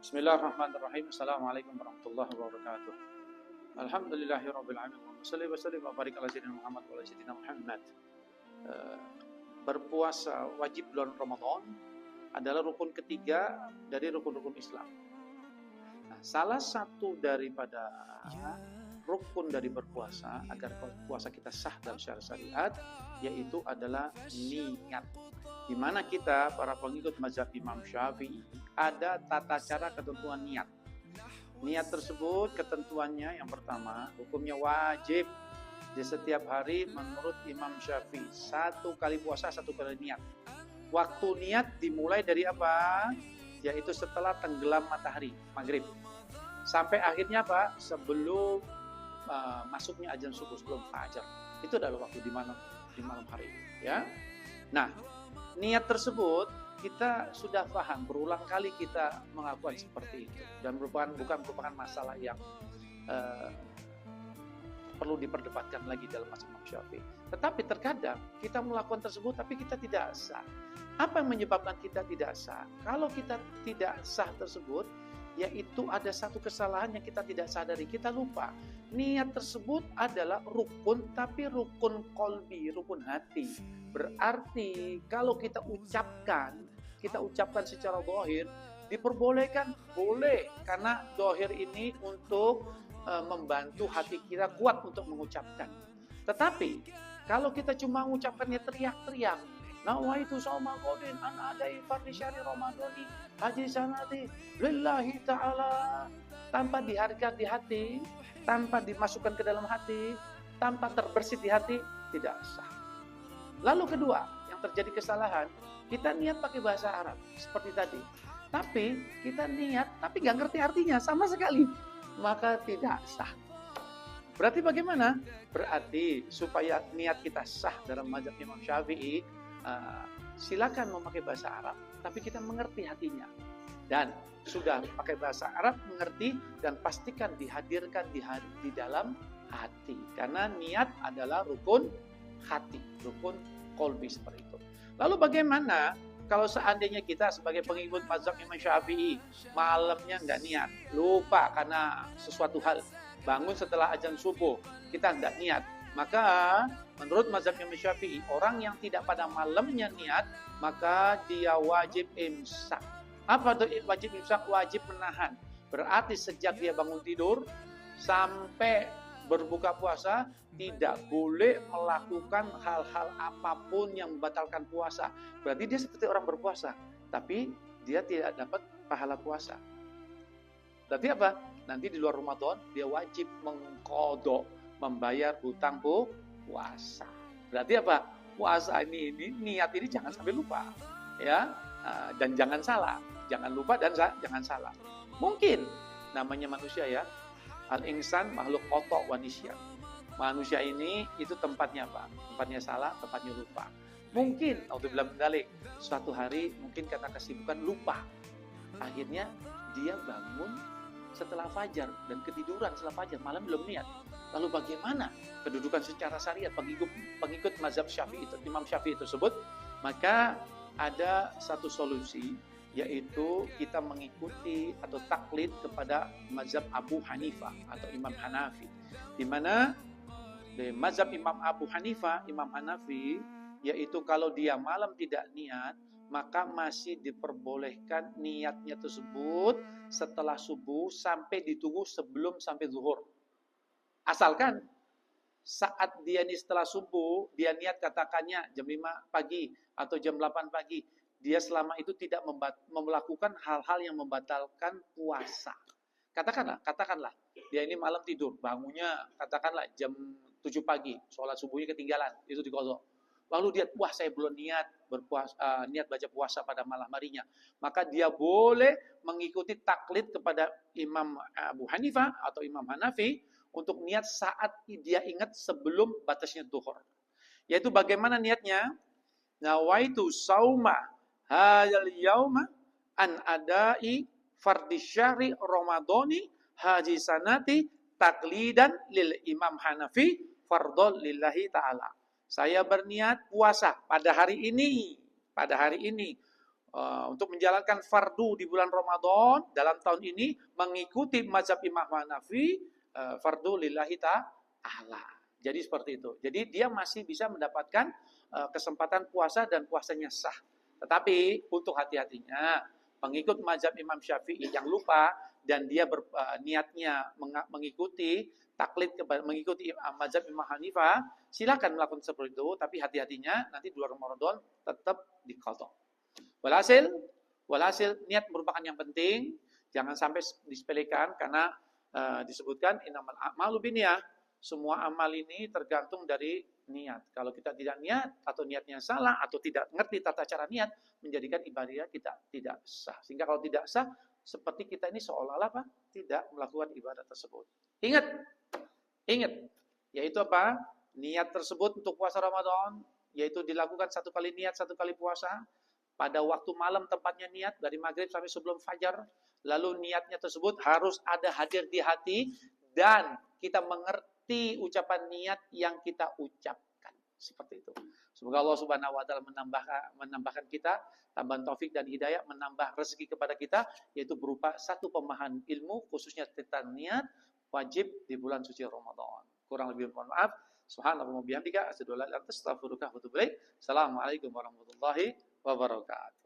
Bismillahirrahmanirrahim. Assalamualaikum warahmatullahi wabarakatuh. Alhamdulillahirabbil alamin wa shalli wa sallim wa barik ala sayyidina Muhammad wa ala sayyidina Muhammad. Berpuasa wajib bulan Ramadan adalah rukun ketiga dari rukun-rukun Islam. Nah, salah satu daripada rukun dari berpuasa agar puasa kita sah dalam syariat yaitu adalah niat. Di mana kita para pengikut mazhab Imam Syafi'i ada tata cara ketentuan niat. Niat tersebut ketentuannya yang pertama hukumnya wajib di setiap hari menurut Imam Syafi'i. 1 kali puasa 1 kali niat. Waktu niat dimulai dari apa? Yaitu setelah tenggelam matahari maghrib sampai akhirnya apa? Sebelum masuknya azan subuh, sebelum fajar. Itu adalah waktu di malam hari, ya. Nah, niat tersebut kita sudah paham, berulang kali kita mengakukan seperti itu dan bukan merupakan masalah yang perlu diperdebatkan lagi dalam mazhab Imam Syafi'i. Tetapi terkadang kita melakukan tersebut tapi kita tidak sah. Apa yang menyebabkan kita tidak sah? Kalau kita tidak sah tersebut, yaitu ada satu kesalahan yang kita tidak sadari, kita lupa. Niat tersebut adalah rukun, tapi rukun kolbi, rukun hati. Berarti kalau kita ucapkan secara zahir, diperbolehkan, boleh. Karena zahir ini untuk membantu hati kita kuat untuk mengucapkan. Tetapi kalau kita cuma mengucapkannya teriak-teriak, nawaitu shauma qadin an adai fardhi syahri ramadhani haji sanati lillahi ta'ala, tanpa dihargai di hati, tanpa dimasukkan ke dalam hati, tanpa terbersit di hati, tidak sah. Lalu kedua, yang terjadi kesalahan, kita niat pakai bahasa Arab seperti tadi, tapi kita niat tapi gak ngerti artinya sama sekali, maka tidak sah. Berarti bagaimana? Berarti supaya niat kita sah dalam mazhab Imam Syafi'i, silakan memakai bahasa Arab, tapi kita mengerti hatinya. Dan sudah pakai bahasa Arab, mengerti, dan pastikan dihadirkan di dalam hati. Karena niat adalah rukun hati, rukun kolbi seperti itu. Lalu bagaimana kalau seandainya kita sebagai pengikut mazhab Imam Syafi'i malamnya nggak niat, lupa karena sesuatu hal, bangun setelah azan subuh, kita nggak niat, maka menurut mazhab Imam Syafi'i, orang yang tidak pada malamnya niat, maka dia wajib imsak. Apa itu wajib imsak? Wajib menahan. Berarti sejak dia bangun tidur sampai berbuka puasa, tidak boleh melakukan hal-hal apapun yang membatalkan puasa. Berarti dia seperti orang berpuasa, tapi dia tidak dapat pahala puasa. Berarti apa? Nanti di luar Ramadan dia wajib mengqadha, membayar hutang puasa. Berarti apa? Puasa ini niat ini jangan sampai lupa, ya, dan jangan salah. Jangan lupa dan jangan salah. Mungkin namanya manusia, ya, al-insan makhluk khoto' wa nisyan. Manusia ini itu tempatnya apa? Tempatnya salah, tempatnya lupa. Mungkin naudzubillah min dzalik, suatu hari mungkin karena kesibukan lupa. Akhirnya dia bangun setelah fajar dan ketiduran setelah fajar, malam belum niat. Lalu bagaimana kedudukan secara syariat pengikut mazhab Syafi'i, Imam Syafi'i tersebut? Maka ada satu solusi, yaitu kita mengikuti atau taklid kepada mazhab Abu Hanifah atau Imam Hanafi. Di mana di mazhab Imam Abu Hanifah, Imam Hanafi, yaitu kalau dia malam tidak niat, maka masih diperbolehkan niatnya tersebut setelah subuh sampai ditunggu sebelum sampai zuhur. Asalkan saat dia ini setelah subuh, dia niat katakannya jam 5 pagi atau jam 8 pagi, dia selama itu tidak melakukan hal-hal yang membatalkan puasa. Katakanlah dia ini malam tidur, bangunnya katakanlah jam 7 pagi, sholat subuhnya ketinggalan, itu diqadha. Lalu dia, wah saya belum niat berpuasa, niat baca puasa pada malam harinya, maka dia boleh mengikuti taklid kepada Imam Abu Hanifah atau Imam Hanafi untuk niat saat dia ingat sebelum batasnya zuhur. Yaitu bagaimana niatnya? Nawaitu sauma hadzal yauma an adai fardhi syahri ramadhani haji sanati taklidan lil Imam Hanafi fardhol lillahi ta'ala. Saya berniat puasa pada hari ini untuk menjalankan fardu di bulan Ramadan dalam tahun ini mengikuti mazhab Imam Hanafi, fardu lillahi ta'ala. Jadi seperti itu. Jadi dia masih bisa mendapatkan kesempatan puasa dan puasanya sah. Tetapi untuk hati-hatinya, pengikut mazhab Imam Syafi'i yang lupa dan dia niatnya mengikuti taklid mengikuti mazhab Imam Hanifah, silakan melakukan seperti itu, tapi hati-hatinya nanti di bulan Ramadan tetap diqadha. Walhasil niat merupakan yang penting, jangan sampai disepelekan karena disebutkan innamal a'malu binniyah. Semua amal ini tergantung dari niat. Kalau kita tidak niat atau niatnya salah atau tidak mengerti tata cara niat, menjadikan ibadah kita tidak sah. Sehingga kalau tidak sah, seperti kita ini seolah-olah apa? Tidak melakukan ibadah tersebut. Ingat, yaitu apa? Niat tersebut untuk puasa Ramadan, yaitu dilakukan satu kali niat, satu kali puasa. Pada waktu malam tempatnya niat, dari maghrib sampai sebelum fajar. Lalu niatnya tersebut harus ada hadir di hati, dan kita mengerti ucapan niat yang kita ucapkan. Seperti itu. Semoga Allah Subhanahu wa taala menambahkan kita tambahan taufik dan hidayah, menambah rezeki kepada kita, yaitu berupa satu pemahaman ilmu khususnya tentang niat wajib di bulan suci Ramadan. Kurang lebih mohon maaf. Subhanallah wa bihamdika asyhadu an la ilaha illa anta astaghfiruka wa atubu ilaik. Assalamualaikum warahmatullahi wabarakatuh.